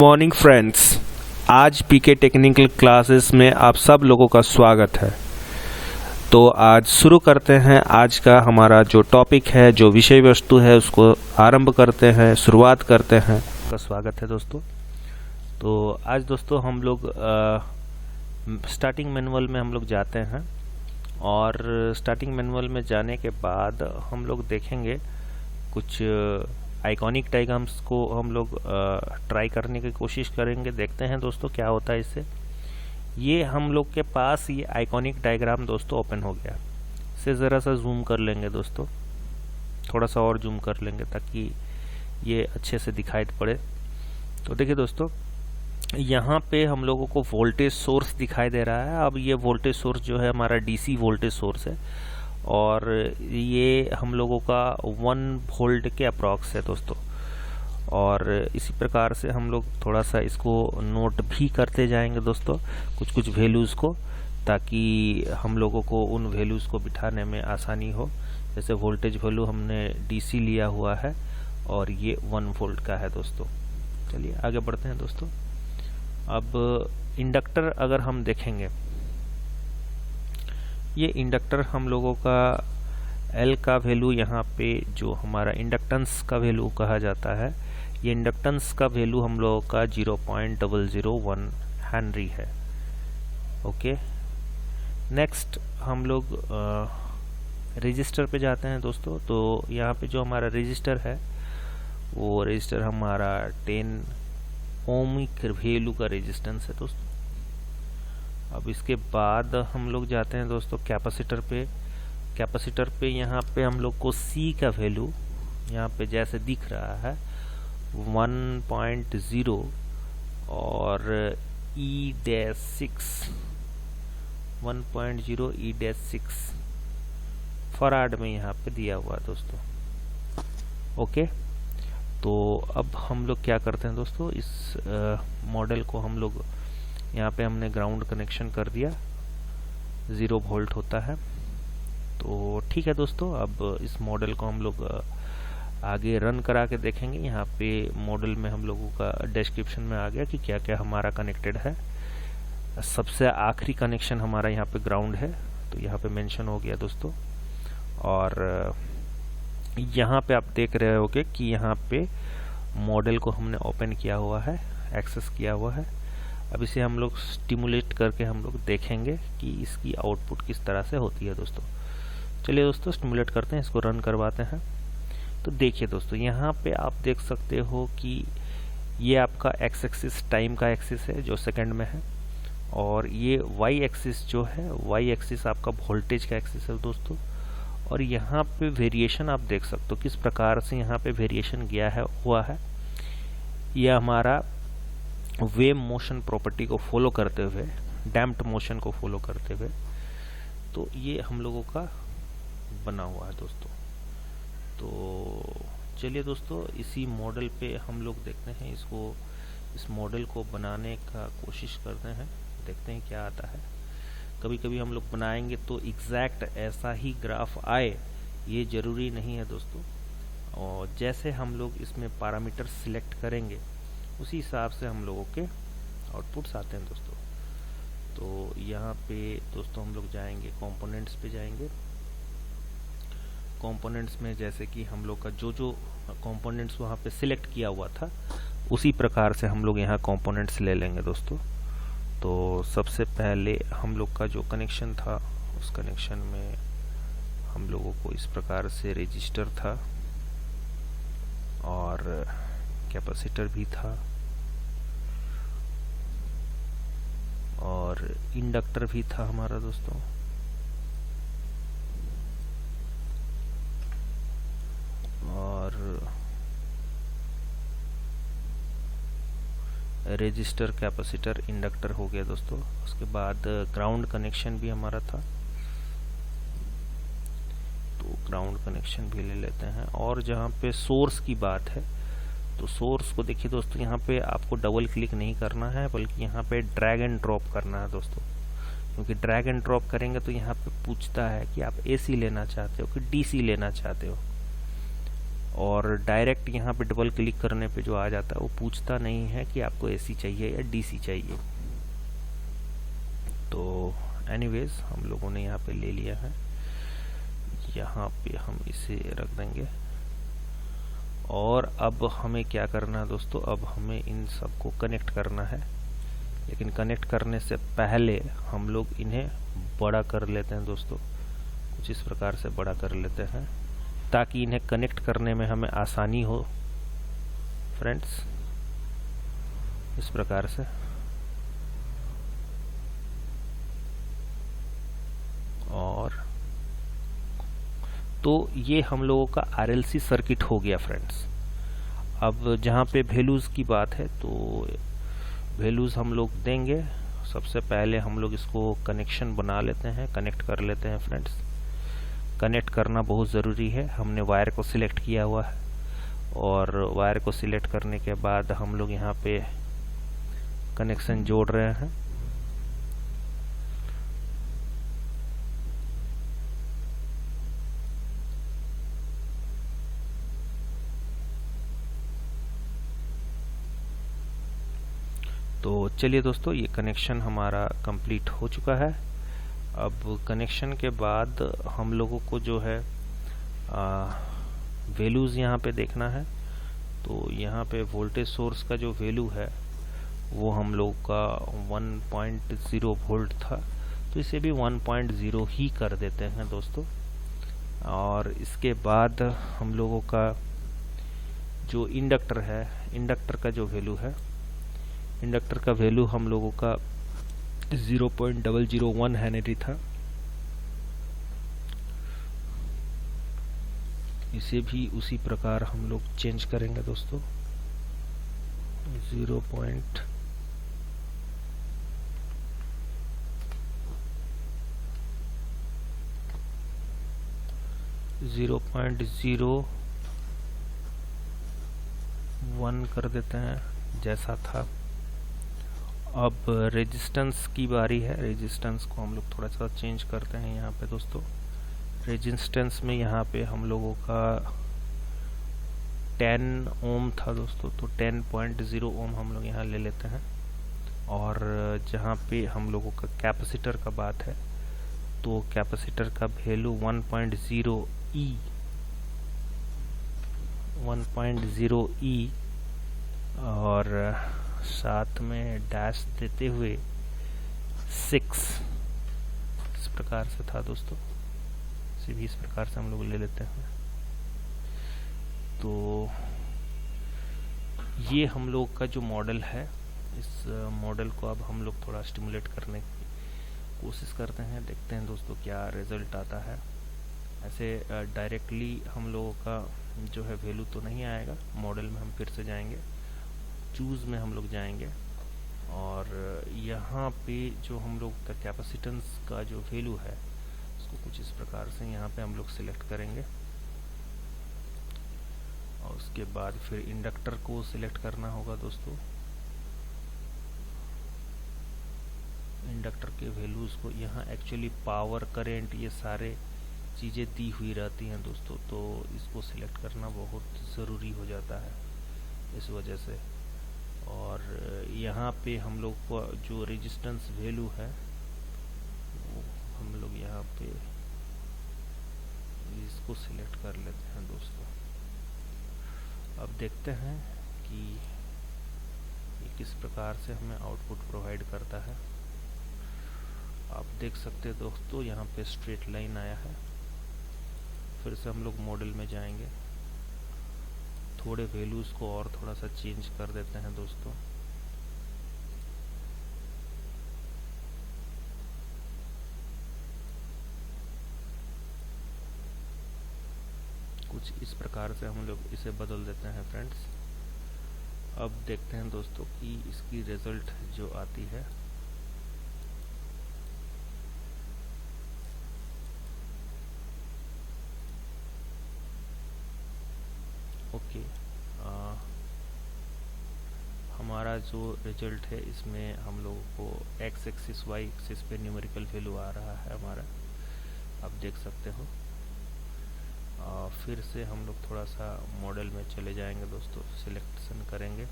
Morning friends, आज पीके technical classes में आप सब लोगों का स्वागत है। तो आज शुरू करते हैं। आज का हमारा जो टॉपिक है, जो विषय वस्तु है, उसको आरंभ करते हैं, शुरुआत करते हैं। का स्वागत है दोस्तों। तो आज दोस्तों हम लोग स्टार्टिंग मैनुअल में हम लोग जाते हैं और स्टार्टिंग मैनुअल में जाने के बाद हम लोग देखेंगे कुछ आइकॉनिक डायग्राम्स को हम लोग ट्राई करने की कोशिश करेंगे। देखते हैं दोस्तों क्या होता है इससे। ये हम लोग के पास ये आइकॉनिक डायग्राम दोस्तों ओपन हो गया। इसे ज़रा सा जूम कर लेंगे दोस्तों, थोड़ा सा और जूम कर लेंगे ताकि ये अच्छे से दिखाई पड़े। तो देखिए दोस्तों, यहाँ पे हम लोगों को वोल्टेज सोर्स दिखाई दे रहा है। अब ये वोल्टेज सोर्स जो है हमारा डीसी वोल्टेज सोर्स है और ये हम लोगों का 1 वोल्ट के अप्रॉक्स है दोस्तों। और इसी प्रकार से हम लोग थोड़ा सा इसको नोट भी करते जाएंगे दोस्तों, कुछ कुछ वैल्यूज़ को, ताकि हम लोगों को उन वैल्यूज़ को बिठाने में आसानी हो। जैसे वोल्टेज वैल्यू हमने डीसी लिया हुआ है और ये 1 वोल्ट का है दोस्तों। चलिए आगे बढ़ते हैं दोस्तों। अब इंडक्टर अगर हम देखेंगे, ये इंडक्टर हम लोगों का L का वैल्यू, यहाँ पे जो हमारा इंडक्टेंस का वैल्यू कहा जाता है, ये इंडक्टेंस का वैल्यू हम लोगों का 0.001 हेनरी है। ओके, नेक्स्ट हम लोग रजिस्टर पे जाते हैं दोस्तों। तो यहाँ पे जो हमारा रजिस्टर है, वो रजिस्टर हमारा 10 ओमिक वैल्यू का रेजिस्टेंस है दोस्तों। अब इसके बाद हम लोग जाते हैं दोस्तों कैपेसिटर पे। कैपेसिटर पे यहाँ पे हम लोग को C का वैल्यू यहाँ पे जैसे दिख रहा है 1.0 और E-6 1.0 E-6 फराड में यहाँ पे दिया हुआ है दोस्तों। ओके, तो अब हम लोग क्या करते हैं दोस्तों, इस मॉडल को हम लोग यहाँ पे हमने ग्राउंड कनेक्शन कर दिया, 0 वोल्ट होता है। तो ठीक है दोस्तों, अब इस मॉडल को हम लोग आगे रन करा के देखेंगे। यहाँ पे मॉडल में हम लोगों का डिस्क्रिप्शन में आ गया कि क्या क्या हमारा कनेक्टेड है। सबसे आखिरी कनेक्शन हमारा यहाँ पे ग्राउंड है, तो यहाँ पे मेंशन हो गया दोस्तों। और यहाँ पे आप देख रहे होगे कि यहाँ पे मॉडल को हमने ओपन किया हुआ है, एक्सेस किया हुआ है। अब इसे हम लोग स्टिमुलेट करके हम लोग देखेंगे कि इसकी आउटपुट किस तरह से होती है दोस्तों। चलिए दोस्तों स्टिमुलेट करते हैं, इसको रन करवाते हैं। तो देखिए दोस्तों, यहाँ पे आप देख सकते हो कि ये आपका एक्स एक्सिस टाइम का एक्सिस है जो सेकंड में है, और ये वाई एक्सिस जो है, वाई एक्सिस आपका वोल्टेज का एक्सिस है दोस्तों। और यहाँ पे वेरिएशन आप देख सकते हो किस प्रकार से यहाँ पे वेरिएशन गया है हुआ है। यह हमारा वेव मोशन प्रॉपर्टी को फॉलो करते हुए, डैम्प्ड मोशन को फॉलो करते हुए, तो ये हम लोगों का बना हुआ है दोस्तों। तो चलिए दोस्तों, इसी मॉडल पे हम लोग देखते हैं इसको, इस मॉडल को बनाने का कोशिश करते हैं, देखते हैं क्या आता है। कभी कभी हम लोग बनाएंगे तो एग्जैक्ट ऐसा ही ग्राफ आए, ये जरूरी नहीं है दोस्तों। और जैसे हम लोग इसमें पैरामीटर सिलेक्ट करेंगे, उसी हिसाब से हम लोगों के आउटपुट्स आते हैं दोस्तों। तो यहाँ पे दोस्तों हम लोग जाएंगे, कंपोनेंट्स पे जाएंगे। कंपोनेंट्स में जैसे कि हम लोग का जो जो कंपोनेंट्स वहाँ पे सिलेक्ट किया हुआ था, उसी प्रकार से हम लोग यहाँ कंपोनेंट्स ले लेंगे दोस्तों। तो सबसे पहले हम लोग का जो कनेक्शन था, उस कनेक्शन में हम लोगों को इस प्रकार से रजिस्टर था और कैपेसिटर भी था और इंडक्टर भी था हमारा दोस्तों। और रजिस्टर, कैपेसिटर, इंडक्टर हो गया दोस्तों। उसके बाद ग्राउंड कनेक्शन भी हमारा था, तो ग्राउंड कनेक्शन भी ले लेते हैं। और जहाँ पे सोर्स की बात है, तो सोर्स को देखिए दोस्तों, यहाँ पे आपको डबल क्लिक नहीं करना है, बल्कि यहाँ पे ड्रैग एंड ड्रॉप करना है दोस्तों। क्योंकि ड्रैग एंड ड्रॉप करेंगे तो यहाँ पे पूछता है कि आप एसी लेना चाहते हो कि डीसी लेना चाहते हो। और डायरेक्ट यहाँ पे डबल क्लिक करने पे जो आ जाता है वो पूछता नहीं है कि आपको AC चाहिए या DC चाहिए। तो एनीवेज हम लोगों ने यहाँ पे ले लिया है, यहाँ पे हम इसे रख देंगे। और अब हमें क्या करना है दोस्तों, अब हमें इन सबको कनेक्ट करना है, लेकिन कनेक्ट करने से पहले हम लोग इन्हें बड़ा कर लेते हैं दोस्तों। कुछ इस प्रकार से बड़ा कर लेते हैं ताकि इन्हें कनेक्ट करने में हमें आसानी हो फ्रेंड्स, इस प्रकार से। और तो ये हम लोगों का RLC सर्किट हो गया फ्रेंड्स। अब जहाँ पे वैल्यूज़ की बात है तो वैल्यूज़ हम लोग देंगे। सबसे पहले हम लोग इसको कनेक्शन बना लेते हैं, कनेक्ट कर लेते हैं फ्रेंड्स। कनेक्ट करना बहुत ज़रूरी है। हमने वायर को सिलेक्ट किया हुआ है और वायर को सिलेक्ट करने के बाद हम लोग यहाँ पे कनेक्शन जोड़ रहे हैं। तो चलिए दोस्तों, ये कनेक्शन हमारा कंप्लीट हो चुका है। अब कनेक्शन के बाद हम लोगों को जो है वैल्यूज़ यहाँ पे देखना है। तो यहाँ पे वोल्टेज सोर्स का जो वैल्यू है वो हम लोग का 1.0 वोल्ट था, तो इसे भी 1.0 ही कर देते हैं दोस्तों। और इसके बाद हम लोगों का जो इंडक्टर है, इंडक्टर का जो वैल्यू है, इंडक्टर का वैल्यू हम लोगों का 0.001 हेनरी था। इसे भी उसी प्रकार हम लोग चेंज करेंगे दोस्तों। 0.01 कर देते हैं जैसा था। अब रेजिस्टेंस की बारी है। रेजिस्टेंस को हम लोग थोड़ा सा चेंज करते हैं यहाँ पे दोस्तों। रेजिस्टेंस में यहाँ पे हम लोगों का 10 ओम था दोस्तों, तो 10.0 ओम हम लोग यहाँ ले लेते हैं। और जहाँ पे हम लोगों का कैपेसिटर का बात है तो कैपेसिटर का वैल्यू 1.0 ई और साथ में डैश देते हुए 6 इस प्रकार से था दोस्तों। इसे भी इस प्रकार से हम लोग ले लेते हैं। तो ये हम लोग का जो मॉडल है, इस मॉडल को अब हम लोग थोड़ा स्टिमुलेट करने की कोशिश करते हैं। देखते हैं दोस्तों क्या रिजल्ट आता है। ऐसे डायरेक्टली हम लोगों का जो है वैल्यू तो नहीं आएगा। मॉडल में हम फिर से जाएंगे, चूज़ में हम लोग जाएंगे और यहाँ पे जो हम लोग का कैपेसिटेंस का जो वैल्यू है उसको कुछ इस प्रकार से यहाँ पे हम लोग सिलेक्ट करेंगे। और उसके बाद फिर इंडक्टर को सिलेक्ट करना होगा दोस्तों। इंडक्टर के वैल्यूज़ को यहाँ एक्चुअली पावर, करेंट, ये सारे चीज़ें दी हुई रहती हैं दोस्तों, तो इसको सिलेक्ट करना बहुत ज़रूरी हो जाता है इस वजह से। और यहाँ पे हम लोग को जो रेजिस्टेंस वैल्यू है वो हम लोग यहाँ पे इसको सिलेक्ट कर लेते हैं दोस्तों। अब देखते हैं कि ये किस प्रकार से हमें आउटपुट प्रोवाइड करता है। आप देख सकते हैं दोस्तों यहाँ पे स्ट्रेट लाइन आया है। फिर से हम लोग मॉडल में जाएंगे, थोड़े वैल्यूज़ को और थोड़ा सा चेंज कर देते हैं दोस्तों। कुछ इस प्रकार से हम लोग इसे बदल देते हैं फ्रेंड्स। अब देखते हैं दोस्तों कि इसकी रिजल्ट जो आती है। ओके, हमारा जो रिजल्ट है इसमें हम लोगों को x एक्सिस y एक्सिस पे न्यूमेरिकल वैल्यू आ रहा है हमारा, आप देख सकते हो। फिर से हम लोग थोड़ा सा मॉडल में चले जाएंगे दोस्तों, सिलेक्शन करेंगे।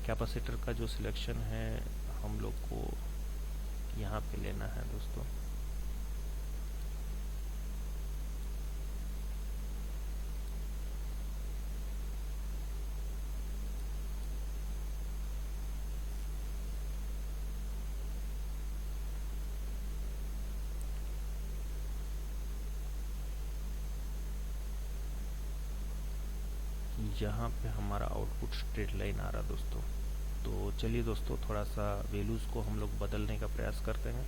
कैपेसिटर का जो सिलेक्शन है हम लोग को यहाँ पे लेना है दोस्तों। यहाँ पे हमारा आउटपुट स्ट्रेट लाइन आ रहा दोस्तों। तो चलिए दोस्तों, थोड़ा सा वैल्यूज़ को हम लोग बदलने का प्रयास करते हैं।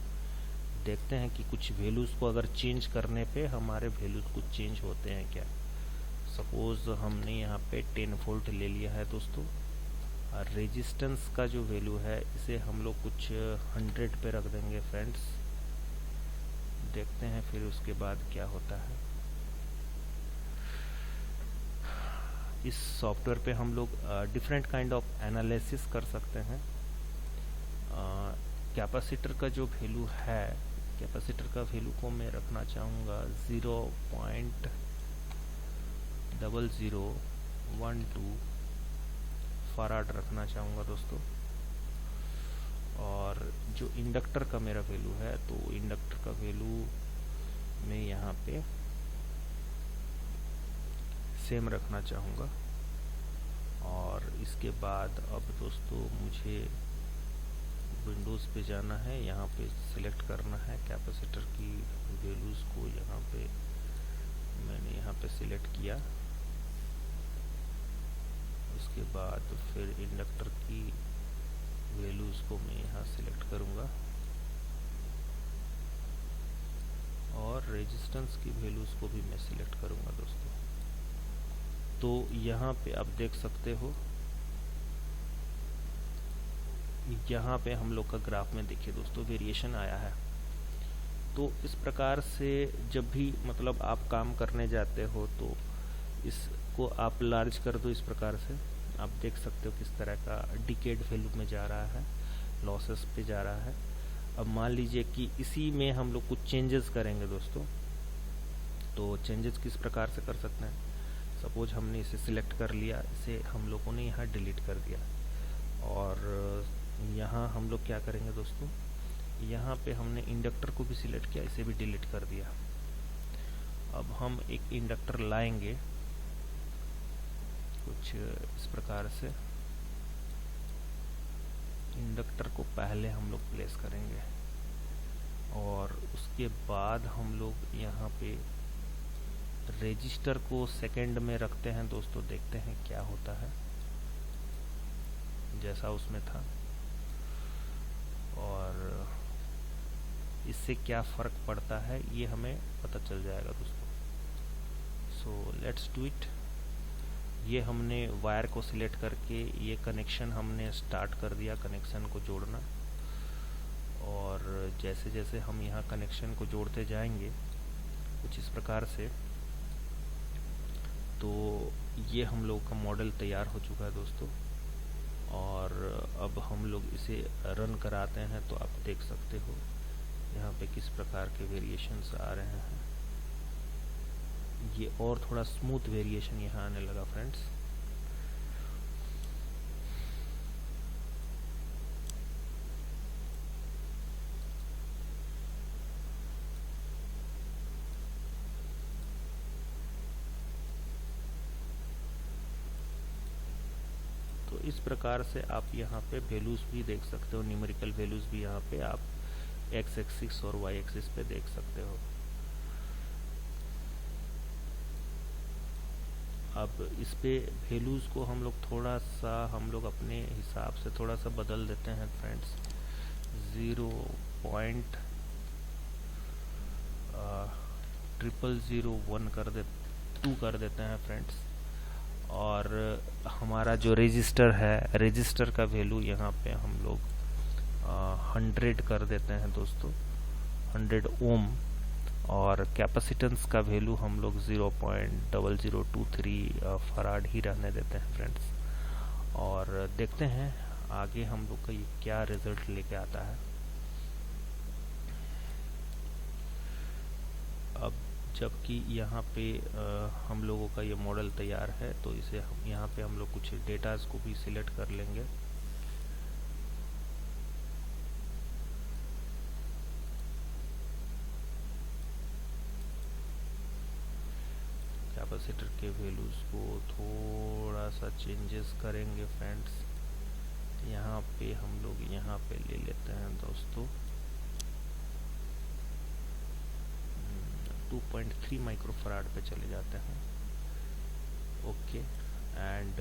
देखते हैं कि कुछ वैल्यूज़ को अगर चेंज करने पे हमारे वैल्यूज़ कुछ चेंज होते हैं क्या। सपोज़ हमने यहाँ पे 10 वोल्ट ले लिया है दोस्तों, और रेजिस्टेंस का जो वैल्यू है इसे हम लोग कुछ 100 पे रख देंगे फ्रेंड्स। देखते हैं फिर उसके बाद क्या होता है। इस सॉफ्टवेयर पे हम लोग डिफरेंट काइंड ऑफ एनालिसिस कर सकते हैं। कैपेसिटर का जो वैल्यू है, कैपेसिटर का वैल्यू को मैं रखना चाहूँगा 0.0012 फराड रखना चाहूँगा दोस्तों। और जो इंडक्टर का मेरा वैल्यू है, तो इंडक्टर का वैल्यू मैं यहाँ पे सेम रखना चाहूँगा। और इसके बाद अब दोस्तों मुझे विंडोज़ पे जाना है, यहाँ पे सिलेक्ट करना है कैपेसिटर की वैल्यूज़ को। यहाँ पे मैंने यहाँ पे सिलेक्ट किया। उसके बाद फिर इंडक्टर की वैल्यूज़ को मैं यहाँ सिलेक्ट करूँगा और रेजिस्टेंस की वैल्यूज़ को भी मैं सिलेक्ट करूँगा दोस्तों। तो यहाँ पे आप देख सकते हो, यहाँ पे हम लोग का ग्राफ में देखिए दोस्तों वेरिएशन आया है। तो इस प्रकार से जब भी मतलब आप काम करने जाते हो तो इसको आप लार्ज कर दो। इस प्रकार से आप देख सकते हो किस तरह का डिकेड वैल्यू में जा रहा है, लॉसेस पे जा रहा है। अब मान लीजिए कि इसी में हम लोग कुछ चेंजेस करेंगे दोस्तों। तो चेंजेस किस प्रकार से कर सकते हैं। सपोज हमने इसे सिलेक्ट कर लिया, इसे हम लोगों ने यहाँ डिलीट कर दिया। और यहाँ हम लोग क्या करेंगे दोस्तों, यहाँ पे हमने इंडक्टर को भी सिलेक्ट किया, इसे भी डिलीट कर दिया। अब हम एक इंडक्टर लाएंगे कुछ इस प्रकार से। इंडक्टर को पहले हम लोग प्लेस करेंगे और उसके बाद हम लोग यहाँ पे रजिस्टर को सेकंड में रखते हैं दोस्तों। देखते हैं क्या होता है, जैसा उसमें था और इससे क्या फ़र्क पड़ता है ये हमें पता चल जाएगा दोस्तों। So let's do it. ये हमने वायर को सिलेक्ट करके ये कनेक्शन हमने स्टार्ट कर दिया, कनेक्शन को जोड़ना। और जैसे जैसे हम यहाँ कनेक्शन को जोड़ते जाएंगे कुछ इस प्रकार से, तो ये हम लोग का मॉडल तैयार हो चुका है दोस्तों। और अब हम लोग इसे रन कराते हैं तो आप देख सकते हो यहाँ पे किस प्रकार के वेरिएशंस आ रहे हैं। ये और थोड़ा स्मूथ वेरिएशन यहाँ आने लगा फ्रेंड्स। तो इस प्रकार से आप यहाँ पे वैल्यूज भी देख सकते हो, न्यूमेरिकल वैल्यूज भी यहाँ पे आप एक्स एक्सिस और वाई एक्सिस पे देख सकते हो। अब इस पे वैल्यूज को हम लोग थोड़ा सा हम लोग अपने हिसाब से थोड़ा सा बदल देते हैं फ्रेंड्स। 0.0001 कर देते हैं फ्रेंड्स। और हमारा जो रजिस्टर है, रजिस्टर का वैल्यू यहाँ पे हम लोग 100 कर देते हैं दोस्तों, 100 ओम। और कैपेसिटेंस का वैल्यू हम लोग 0.0023 फराड ही रहने देते हैं फ्रेंड्स। और देखते हैं आगे हम लोग का ये क्या रिजल्ट लेके आता है। अब जबकि यहाँ पे हम लोगों का ये मॉडल तैयार है, तो इसे हम यहाँ पे हम लोग कुछ डेटाज को भी सिलेक्ट कर लेंगे। कैपेसिटर के वैल्यूज को थोड़ा सा चेंजेस करेंगे फ्रेंड्स। यहाँ पे हम लोग यहाँ पे ले लेते हैं दोस्तों 2.3 माइक्रोफराड पे चले जाते हैं। ओके, एंड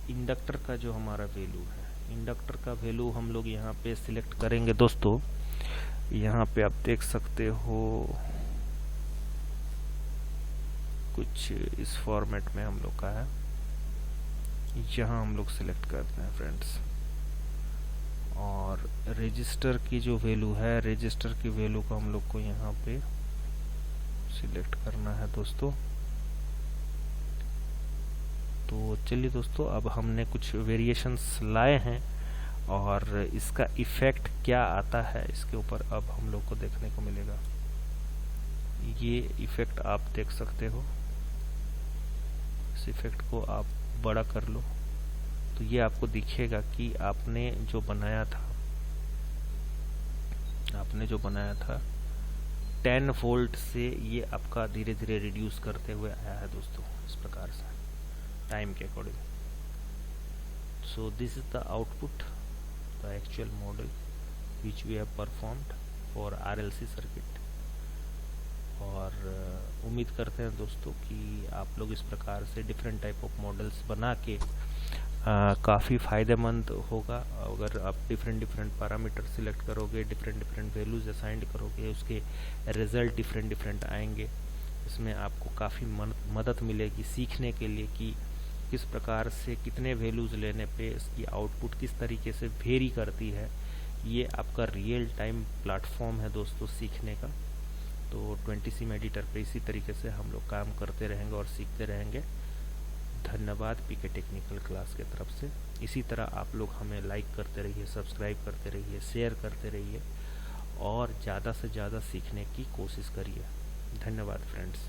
इंडक्टर का जो हमारा वैल्यू है, इंडक्टर का वैल्यू हम लोग यहाँ पे सिलेक्ट करेंगे दोस्तों। यहाँ पे आप देख सकते हो कुछ इस फॉर्मेट में हम लोग का है, यहाँ हम लोग सिलेक्ट करते हैं फ्रेंड्स। और रजिस्टर की जो वैल्यू है, रजिस्टर की वैल्यू को हम लोग को यहाँ पे सिलेक्ट करना है दोस्तों। तो चलिए दोस्तों, अब हमने कुछ वेरिएशंस लाए हैं और इसका इफेक्ट क्या आता है इसके ऊपर अब हम लोग को देखने को मिलेगा। ये इफेक्ट आप देख सकते हो, इस इफेक्ट को आप बड़ा कर लो तो ये आपको दिखेगा कि आपने जो बनाया था 10 वोल्ट से ये आपका धीरे धीरे रिड्यूस करते हुए आया है दोस्तों, इस प्रकार से टाइम के according. So this is the output, the actual model which we have performed for RLC circuit. और उम्मीद करते हैं दोस्तों कि आप लोग इस प्रकार से डिफरेंट टाइप ऑफ मॉडल्स बना के काफ़ी फ़ायदेमंद होगा। अगर आप डिफरेंट पैरामीटर सिलेक्ट करोगे, डिफरेंट वैल्यूज असाइन करोगे, उसके रिजल्ट डिफरेंट आएंगे। इसमें आपको काफ़ी मदद मिलेगी सीखने के लिए कि किस प्रकार से कितने वैल्यूज लेने पे इसकी आउटपुट किस तरीके से वेरी करती है। ये आपका रियल टाइम प्लेटफॉर्म है दोस्तों सीखने का। तो 20sim एडिटर पे इसी तरीके से हम लोग काम करते रहेंगे और सीखते रहेंगे। धन्यवाद पीके टेक्निकल क्लास के तरफ से। इसी तरह आप लोग हमें लाइक करते रहिए, सब्सक्राइब करते रहिए, शेयर करते रहिए और ज़्यादा से ज़्यादा सीखने की कोशिश करिए। धन्यवाद फ्रेंड्स।